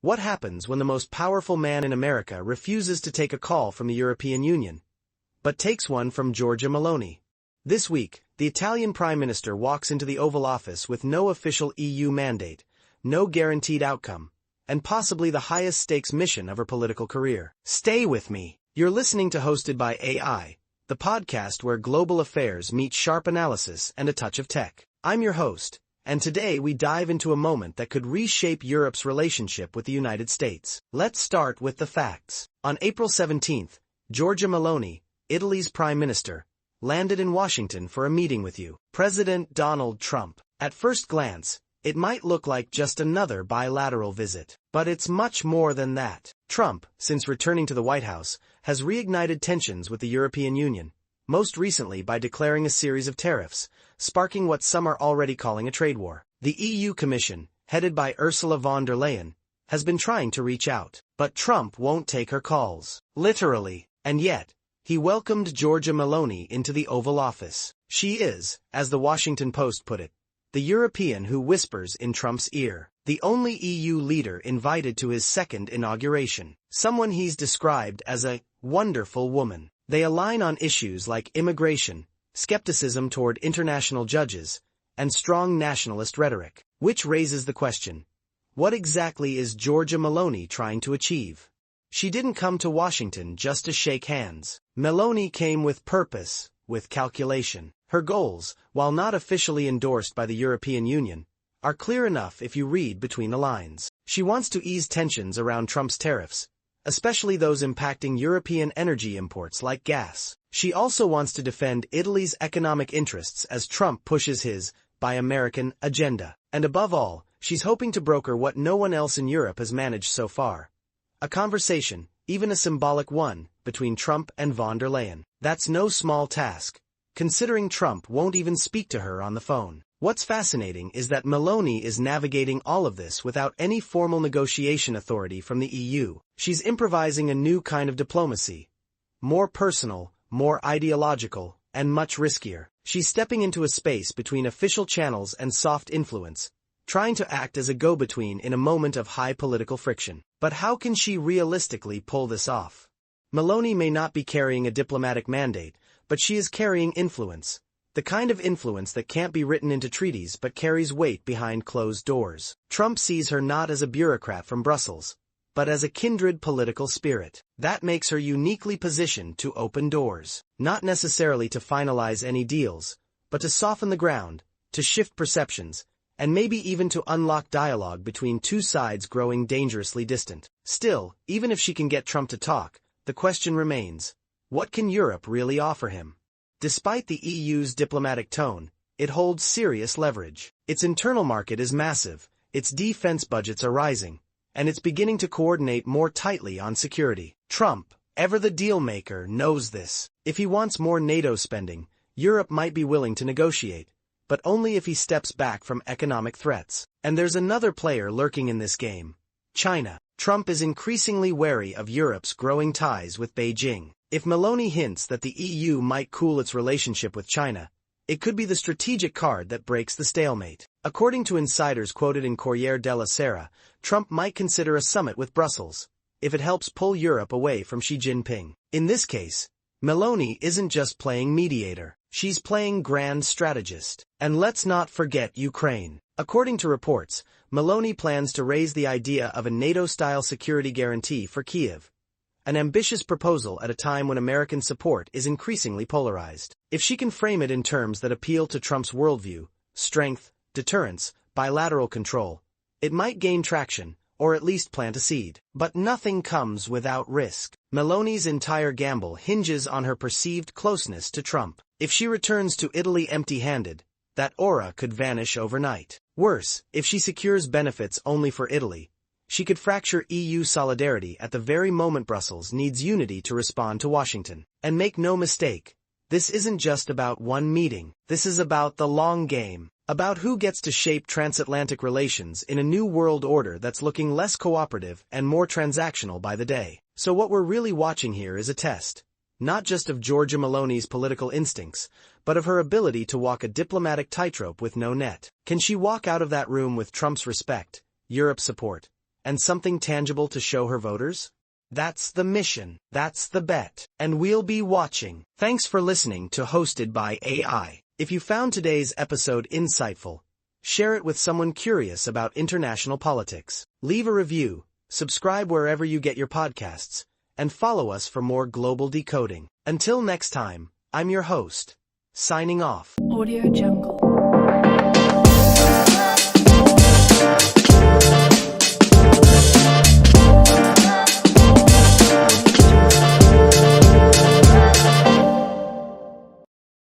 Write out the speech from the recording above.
What happens when the most powerful man in America refuses to take a call from the European Union, but takes one from Giorgia Meloni? This week, the Italian Prime Minister walks into the Oval Office with no official EU mandate, no guaranteed outcome, and possibly the highest stakes mission of her political career. Stay with me. You're listening to Hosted by AI, the podcast where global affairs meet sharp analysis and a touch of tech. I'm your host, and today we dive into a moment that could reshape Europe's relationship with the United States. Let's start with the facts. On April 17th, Giorgia Meloni, Italy's Prime Minister, landed in Washington for a meeting with President Donald Trump. At first glance, it might look like just another bilateral visit. But it's much more than that. Trump, since returning to the White House, has reignited tensions with the European Union, most recently by declaring a series of tariffs, sparking what some are already calling a trade war. The EU Commission, headed by Ursula von der Leyen, has been trying to reach out. But Trump won't take her calls. Literally. And yet, he welcomed Giorgia Meloni into the Oval Office. She is, as the Washington Post put it, the European who whispers in Trump's ear. The only EU leader invited to his second inauguration. Someone he's described as a wonderful woman. They align on issues like immigration, skepticism toward international judges, and strong nationalist rhetoric. Which raises the question, what exactly is Giorgia Meloni trying to achieve? She didn't come to Washington just to shake hands. Meloni came with purpose, with calculation. Her goals, while not officially endorsed by the European Union, are clear enough if you read between the lines. She wants to ease tensions around Trump's tariffs, especially those impacting European energy imports like gas. She also wants to defend Italy's economic interests as Trump pushes his Buy American agenda. And above all, she's hoping to broker what no one else in Europe has managed so far. A conversation, even a symbolic one, between Trump and von der Leyen. That's no small task, considering Trump won't even speak to her on the phone. What's fascinating is that Meloni is navigating all of this without any formal negotiation authority from the EU. She's improvising a new kind of diplomacy. More personal, more ideological, and much riskier. She's stepping into a space between official channels and soft influence, trying to act as a go-between in a moment of high political friction. But how can she realistically pull this off? Meloni may not be carrying a diplomatic mandate, but she is carrying influence. The kind of influence that can't be written into treaties but carries weight behind closed doors. Trump sees her not as a bureaucrat from Brussels, but as a kindred political spirit. That makes her uniquely positioned to open doors. Not necessarily to finalize any deals, but to soften the ground, to shift perceptions, and maybe even to unlock dialogue between two sides growing dangerously distant. Still, even if she can get Trump to talk, the question remains, what can Europe really offer him? Despite the EU's diplomatic tone, it holds serious leverage. Its internal market is massive, its defense budgets are rising, and it's beginning to coordinate more tightly on security. Trump, ever the deal maker, knows this. If he wants more NATO spending, Europe might be willing to negotiate, but only if he steps back from economic threats. And there's another player lurking in this game: China. Trump is increasingly wary of Europe's growing ties with Beijing. If Meloni hints that the EU might cool its relationship with China, it could be the strategic card that breaks the stalemate. According to insiders quoted in Corriere della Sera, Trump might consider a summit with Brussels, if it helps pull Europe away from Xi Jinping. In this case, Meloni isn't just playing mediator, she's playing grand strategist. And let's not forget Ukraine. According to reports, Meloni plans to raise the idea of a NATO-style security guarantee for Kyiv, an ambitious proposal at a time when American support is increasingly polarized. If she can frame it in terms that appeal to Trump's worldview, strength, deterrence, bilateral control, it might gain traction, or at least plant a seed. But nothing comes without risk. Meloni's entire gamble hinges on her perceived closeness to Trump. If she returns to Italy empty-handed, that aura could vanish overnight. Worse, if she secures benefits only for Italy, she could fracture EU solidarity at the very moment Brussels needs unity to respond to Washington. And make no mistake, this isn't just about one meeting. This is about the long game. About who gets to shape transatlantic relations in a new world order that's looking less cooperative and more transactional by the day. So what we're really watching here is a test, not just of Giorgia Meloni's political instincts, but of her ability to walk a diplomatic tightrope with no net. Can she walk out of that room with Trump's respect, Europe's support, and something tangible to show her voters? That's the mission, that's the bet, and we'll be watching. Thanks for listening to Hosted by AI. If you found today's episode insightful, share it with someone curious about international politics. Leave a review, subscribe wherever you get your podcasts, and follow us for more global decoding. Until next time, I'm your host, signing off. Audio Jungle.